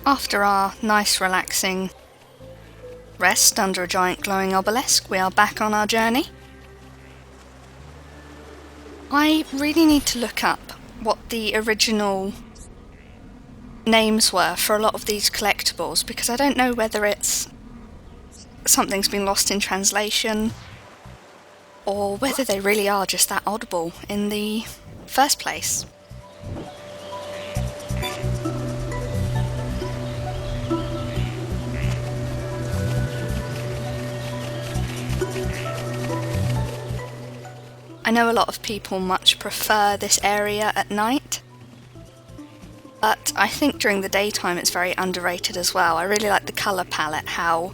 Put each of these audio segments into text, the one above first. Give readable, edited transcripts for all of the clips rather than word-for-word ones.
After our nice relaxing rest under a giant glowing obelisk, we are back on our journey. I really need to look up what the original names were for a lot of these collectibles, because I don't know whether it's something's been lost in translation or whether they really are just that audible in the first place. I know a lot of people much prefer this area at night, but I think during the daytime it's very underrated as well. I really like the colour palette, how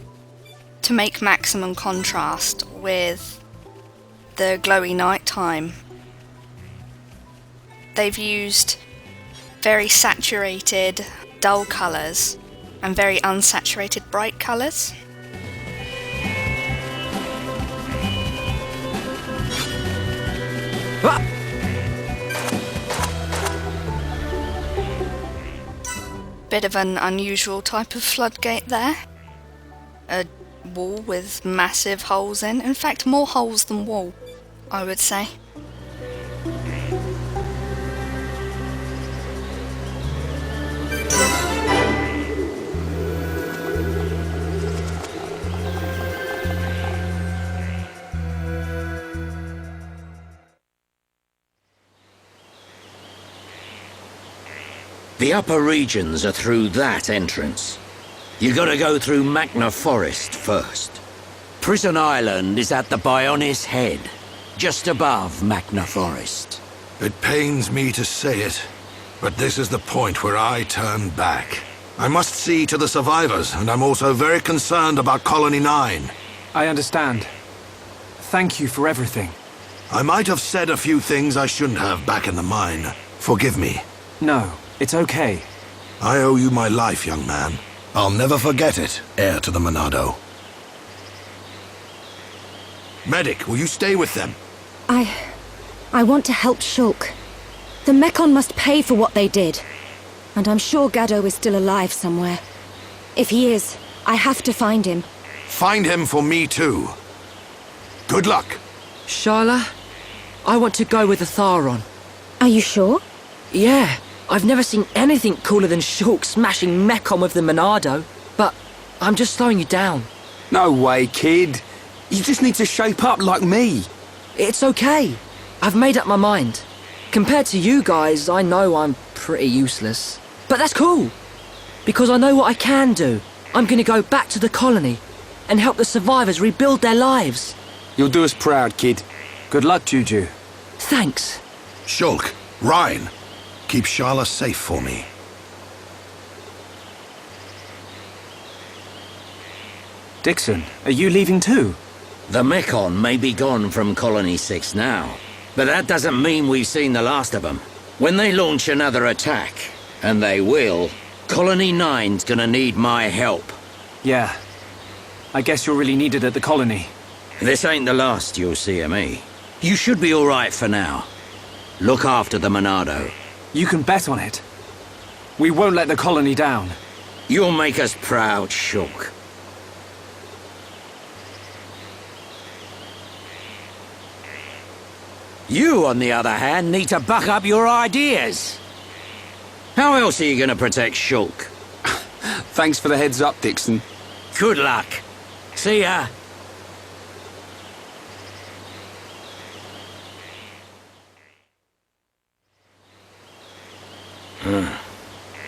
to make maximum contrast with the glowy nighttime. They've used very saturated, dull colours and very unsaturated, bright colours. Bit of an unusual type of floodgate there. A wall with massive holes in fact more holes than wall, I would say. The upper regions are through that entrance. You gotta go through Magna Forest first. Prison Island is at the Bionis Head, just above Magna Forest. It pains me to say it, but this is the point where I turn back. I must see to the survivors, and I'm also very concerned about Colony 9. I understand. Thank you for everything. I might have said a few things I shouldn't have back in the mine. Forgive me. No, it's okay. I owe you my life, young man. I'll never forget it, heir to the Monado. Medic, will you stay with them? I want to help Shulk. The Mekon must pay for what they did. And I'm sure Gaddo is still alive somewhere. If he is, I have to find him. Find him for me too. Good luck. Sharla, I want to go with the Tharon. Are you sure? Yeah, I've never seen anything cooler than Shulk smashing Mekon with the Monado. But I'm just slowing you down. No way, kid. You just need to shape up like me. It's okay. I've made up my mind. Compared to you guys, I know I'm pretty useless. But that's cool. Because I know what I can do. I'm gonna go back to the colony and help the survivors rebuild their lives. You'll do us proud, kid. Good luck, Juju. Thanks. Shulk, Ryan, keep Sharla safe for me. Dixon, are you leaving too? The Mekon may be gone from Colony 6 now, but that doesn't mean we've seen the last of them. When they launch another attack, and they will, Colony 9's gonna need my help. Yeah. I guess you're really needed at the colony. This ain't the last you'll see of me. You should be alright for now. Look after the Monado. You can bet on it. We won't let the colony down. You'll make us proud, Shulk. You, on the other hand, need to buck up your ideas. How else are you gonna protect Shulk? Thanks for the heads up, Dixon. Good luck. See ya.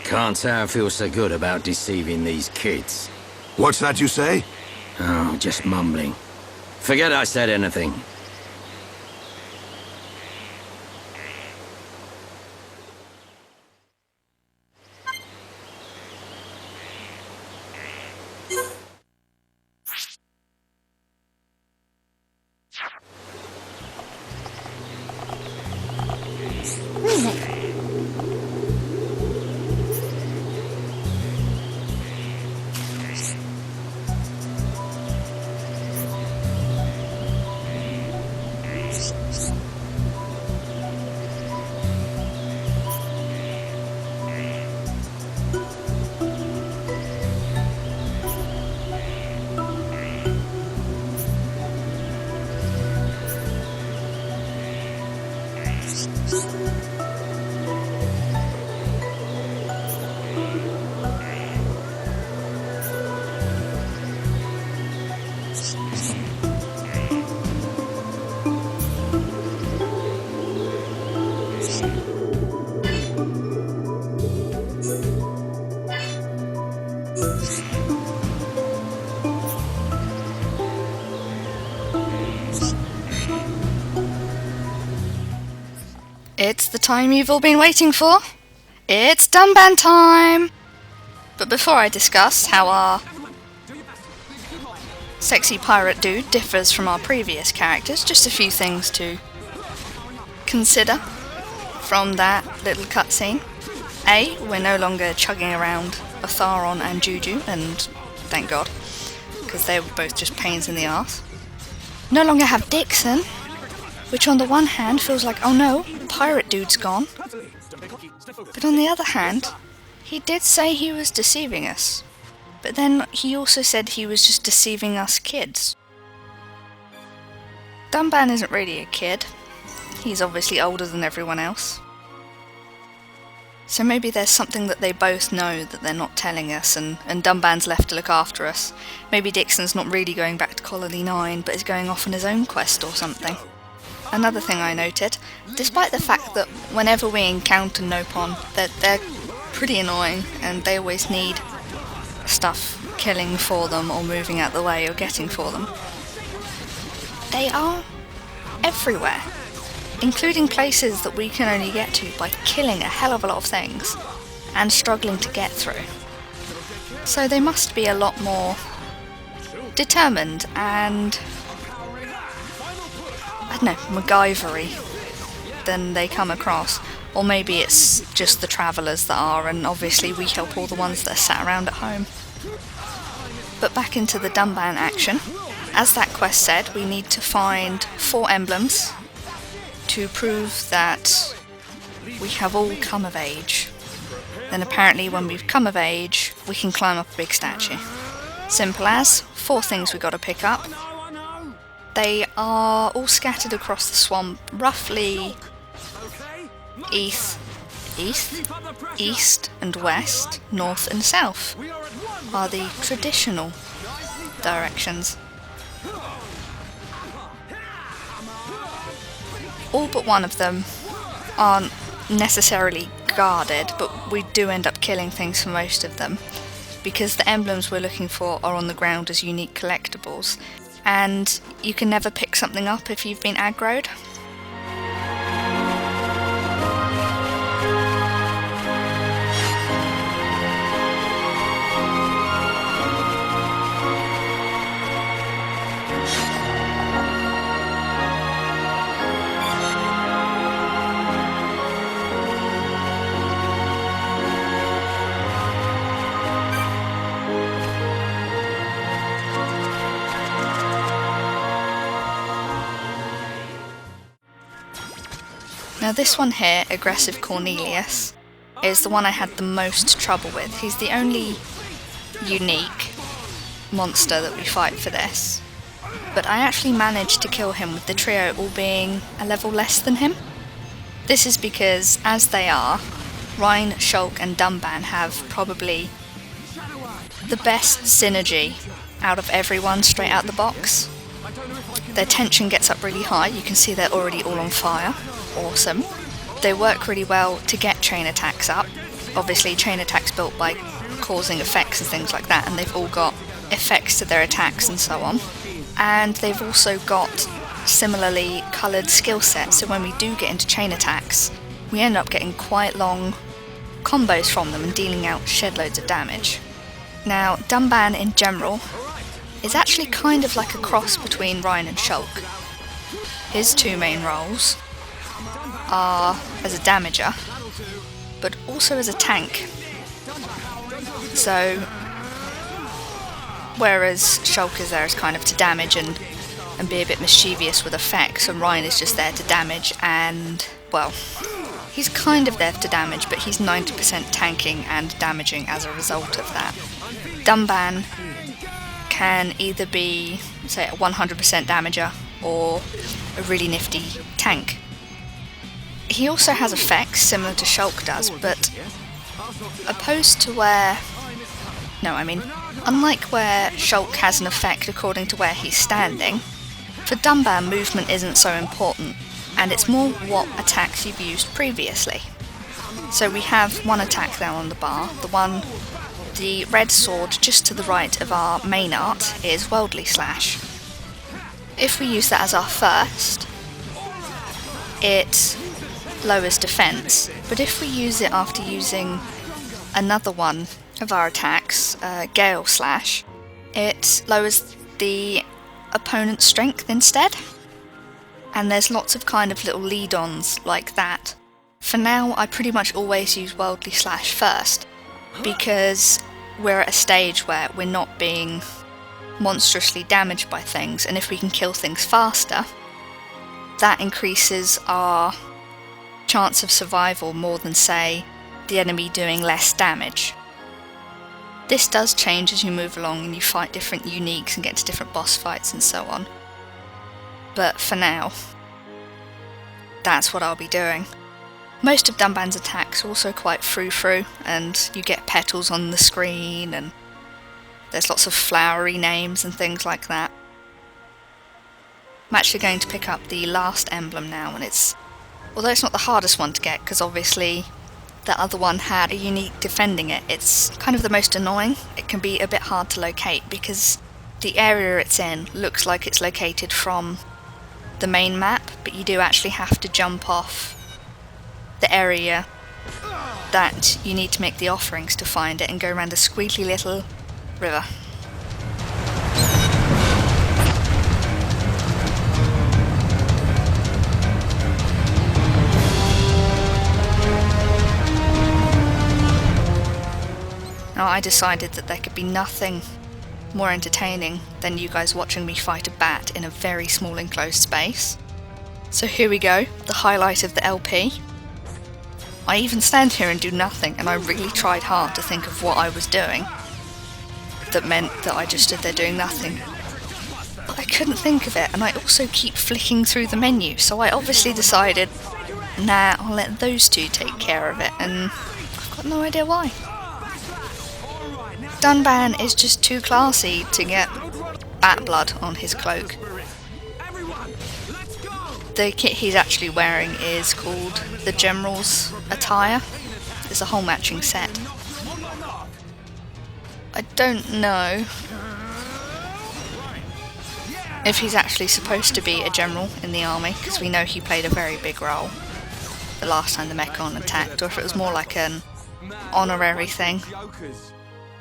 Can't say I feel so good about deceiving these kids. What's that you say? Oh, just mumbling. Forget I said anything. It's the time you've all been waiting for. It's Dunban time! But before I discuss how our sexy pirate dude differs from our previous characters, just a few things to consider from that little cutscene. A, we're no longer chugging around Atharon and Juju, and thank God, because they were both just pains in the arse. No longer have Dixon, which on the one hand feels like, oh no, pirate dude's gone. But on the other hand, he did say he was deceiving us. But then he also said he was just deceiving us kids. Dunban isn't really a kid. He's obviously older than everyone else. So maybe there's something that they both know that they're not telling us, and Dunban's left to look after us. Maybe Dixon's not really going back to Colony 9, but is going off on his own quest or something. Another thing I noted, despite the fact that whenever we encounter Nopon, they're pretty annoying and they always need stuff killing for them or moving out the way or getting for them, they are everywhere, including places that we can only get to by killing a hell of a lot of things and struggling to get through. So they must be a lot more determined and, I don't know, MacGyver-y than they come across. Or maybe it's just the travellers that are, and obviously we help all the ones that are sat around at home. But back into the Dunban action. As that quest said, we need to find 4 emblems to prove that we have all come of age. Then apparently when we've come of age, we can climb up a big statue. Simple as, 4 things we've got to pick up. They are all scattered across the swamp, roughly east and west, north and south are the traditional directions. All but one of them aren't necessarily guarded, but we do end up killing things for most of them, because the emblems we're looking for are on the ground as unique collectibles, and you can never pick something up if you've been aggroed. Now this one here, Aggressive Cornelius, is the one I had the most trouble with. He's the only unique monster that we fight for this, but I actually managed to kill him with the trio all being a level less than him. This is because, as they are, Rhine, Shulk and Dunban have probably the best synergy out of everyone straight out the box. Their tension gets up really high, you can see they're already all on fire. Awesome. They work really well to get chain attacks up. Obviously chain attacks built by causing effects and things like that, and they've all got effects to their attacks and so on. And they've also got similarly coloured skill sets, so when we do get into chain attacks, we end up getting quite long combos from them and dealing out shed loads of damage. Now, Dunban in general is actually kind of like a cross between Rhine and Shulk. His 2 main roles are as a damager, but also as a tank. So, whereas Shulk is there as kind of to damage and be a bit mischievous with effects, and Rhine is just there to damage and, well, he's kind of there to damage, but he's 90% tanking and damaging as a result of that. Dunban can either be, say, a 100% damager or a really nifty tank. He also has effects similar to Shulk does, but opposed to where... No, I mean, unlike where Shulk has an effect according to where he's standing, for Dunban movement isn't so important, and it's more what attacks you've used previously. So we have one attack there on the bar, the red sword just to the right of our main art is Worldly Slash. If we use that as our first, it lowers defense, but if we use it after using another one of our attacks, Gale Slash, it lowers the opponent's strength instead. And there's lots of kind of little lead-ons like that. For now, I pretty much always use Worldly Slash first, because we're at a stage where we're not being monstrously damaged by things, and if we can kill things faster, that increases our chance of survival more than, say, the enemy doing less damage. This does change as you move along and you fight different uniques and get to different boss fights and so on. But for now, that's what I'll be doing. Most of Dunban's attacks are also quite frou-frou, and you get petals on the screen, and there's lots of flowery names and things like that. I'm actually going to pick up the last emblem now, and although it's not the hardest one to get, because obviously the other one had a unique defending it, it's kind of the most annoying. It can be a bit hard to locate because the area it's in looks like it's located from the main map, but you do actually have to jump off the area that you need to make the offerings to find it and go around a squeaky little river. Now, I decided that there could be nothing more entertaining than you guys watching me fight a bat in a very small enclosed space. So here we go, the highlight of the LP. I even stand here and do nothing, and I really tried hard to think of what I was doing that meant that I just stood there doing nothing. But I couldn't think of it, and I also keep flicking through the menu, so I obviously decided, nah, I'll let those two take care of it, and I've got no idea why. Dunban is just too classy to get bat blood on his cloak. The kit he's actually wearing is called the General's Attire. It's a whole matching set. I don't know if he's actually supposed to be a general in the army, because we know he played a very big role the last time the Mechon attacked, or if it was more like an honorary thing.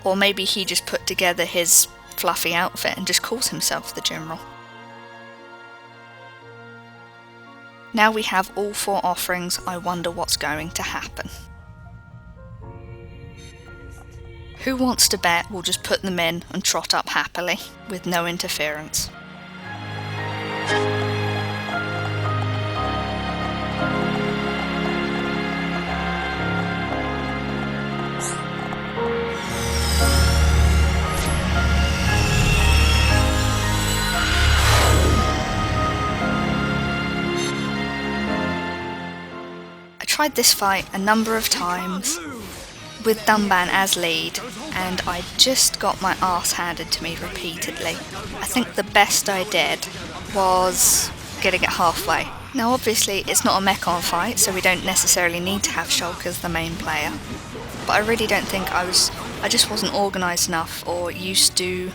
Or maybe he just put together his fluffy outfit and just calls himself the General. Now we have all 4 offerings, I wonder what's going to happen. Who wants to bet we'll just put them in and trot up happily, with no interference? I tried this fight a number of times with Dunban as lead, and I just got my arse handed to me repeatedly. I think the best I did was getting it halfway. Now obviously it's not a Mechon fight, so we don't necessarily need to have Shulk as the main player, but I really don't think I just wasn't organised enough or used to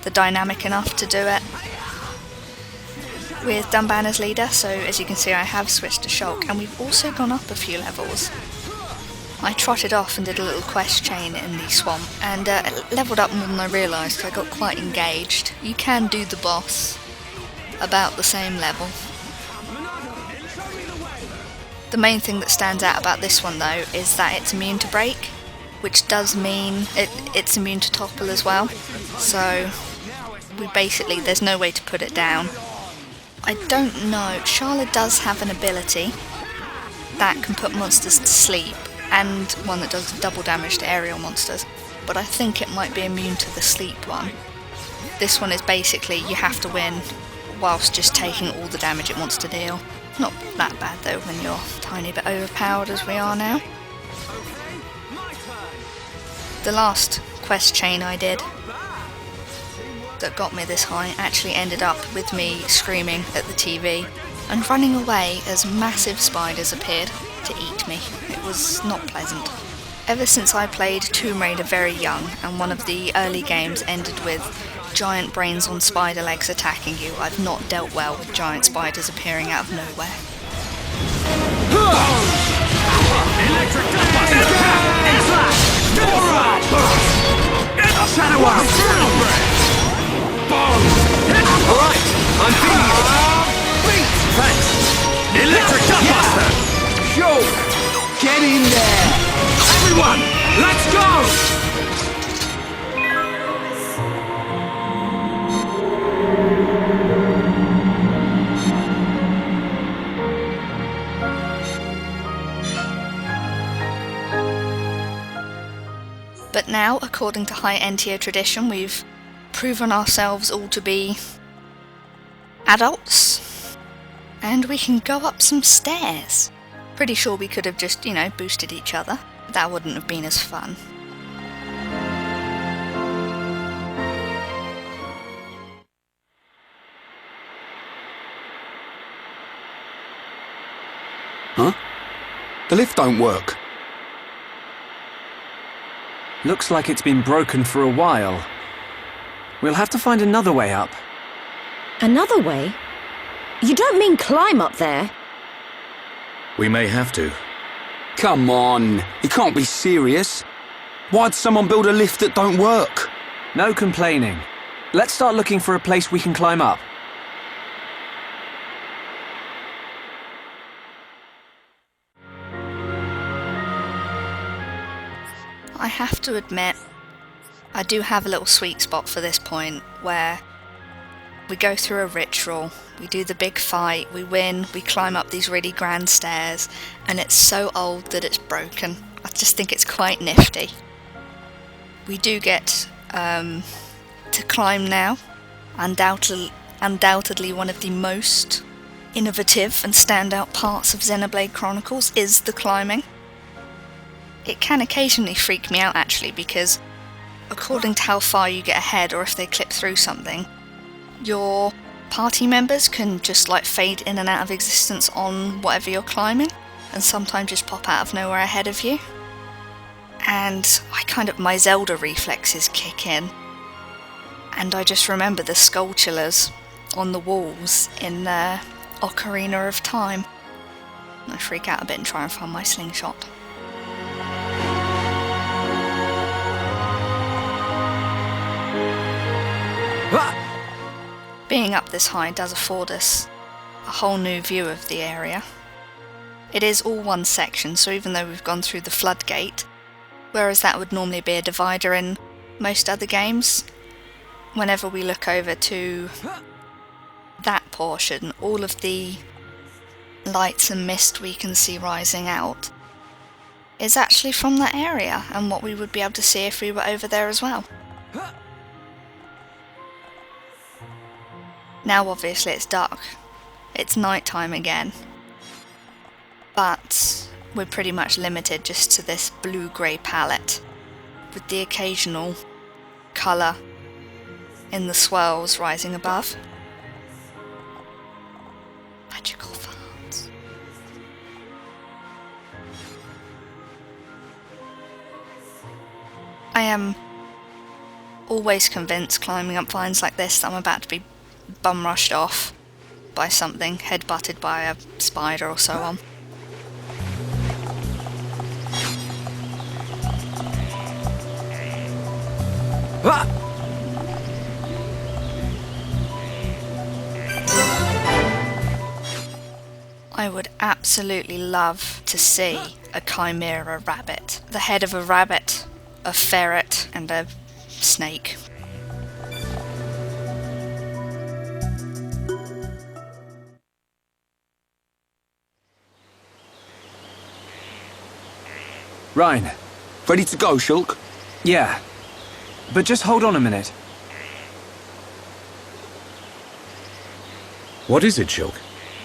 the dynamic enough to do it with Dunban as leader, so as you can see I have switched to Shulk, and we've also gone up a few levels. I trotted off and did a little quest chain in the swamp, and levelled up more than I realised, so I got quite engaged. You can do the boss about the same level. The main thing that stands out about this one though is that it's immune to break, which does mean it's immune to topple as well, so there's no way to put it down. I don't know, Charlotte does have an ability that can put monsters to sleep, and one that does double damage to aerial monsters, but I think it might be immune to the sleep one. This one is basically you have to win whilst just taking all the damage it wants to deal. Not that bad though when you're a tiny bit overpowered as we are now. The last quest chain I did that got me this high actually ended up with me screaming at the TV and running away as massive spiders appeared to eat me. It was not pleasant. Ever since I played Tomb Raider very young, and one of the early games ended with giant brains on spider legs attacking you, I've not dealt well with giant spiders appearing out of nowhere. Electric Shadow Arm! Alright, I'm feeling it! Thanks! Electric Duckbuster! Sure! Get in there! Everyone, let's go! But now, according to high-end tier tradition, we've proven ourselves all to be adults, and we can go up some stairs. Pretty sure we could have just, boosted each other. That wouldn't have been as fun. Huh? The lift don't work. Looks like it's been broken for a while. We'll have to find another way up. Another way? You don't mean climb up there? We may have to. Come on, you can't be serious. Why'd someone build a lift that don't work? No complaining. Let's start looking for a place we can climb up. I have to admit, I do have a little sweet spot for this point, where we go through a ritual, we do the big fight, we win, we climb up these really grand stairs, and it's so old that it's broken. I just think it's quite nifty. We do get to climb now. Undoubtedly one of the most innovative and standout parts of Xenoblade Chronicles is the climbing. It can occasionally freak me out actually, because according to how far you get ahead or if they clip through something, your party members can just fade in and out of existence on whatever you're climbing, and sometimes just pop out of nowhere ahead of you. And my Zelda reflexes kick in, and I just remember the skull chillers on the walls in Ocarina of Time. I freak out a bit and try and find my slingshot. Being up this high does afford us a whole new view of the area. It is all one section, so even though we've gone through the floodgate, whereas that would normally be a divider in most other games, whenever we look over to that portion, all of the lights and mist we can see rising out is actually from that area, and what we would be able to see if we were over there as well. Now obviously it's dark, it's night time again, but we're pretty much limited just to this blue-grey palette, with the occasional colour in the swirls rising above. Magical farms. I am always convinced climbing up vines like this that I'm about to be bum rushed off by something, head-butted by a spider or so on. I would absolutely love to see a chimera rabbit. The head of a rabbit, a ferret, and a snake. Ryan. Ready to go, Shulk? Yeah. But just hold on a minute. What is it, Shulk?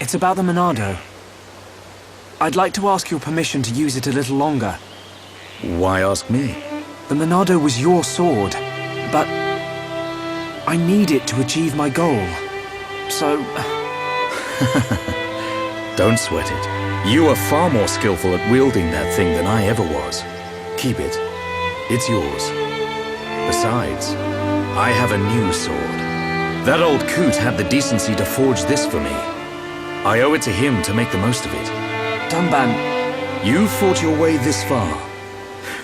It's about the Monado. I'd like to ask your permission to use it a little longer. Why ask me? The Monado was your sword, but I need it to achieve my goal. So... Don't sweat it. You are far more skillful at wielding that thing than I ever was. Keep it. It's yours. Besides, I have a new sword. That old coot had the decency to forge this for me. I owe it to him to make the most of it. Dunban, You fought your way this far.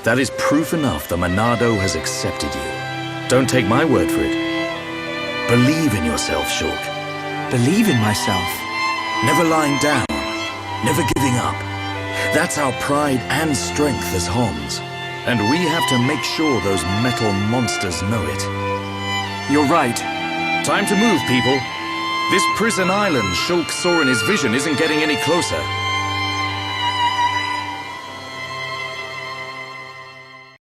That is proof enough the Monado has accepted you. Don't take my word for it. Believe in yourself, Shulk. believe in myself. Never lying down, never giving up. That's our pride and strength as Homs. And we have to make sure those metal monsters know it. You're right. Time to move, people. This prison island Shulk saw in his vision isn't getting any closer.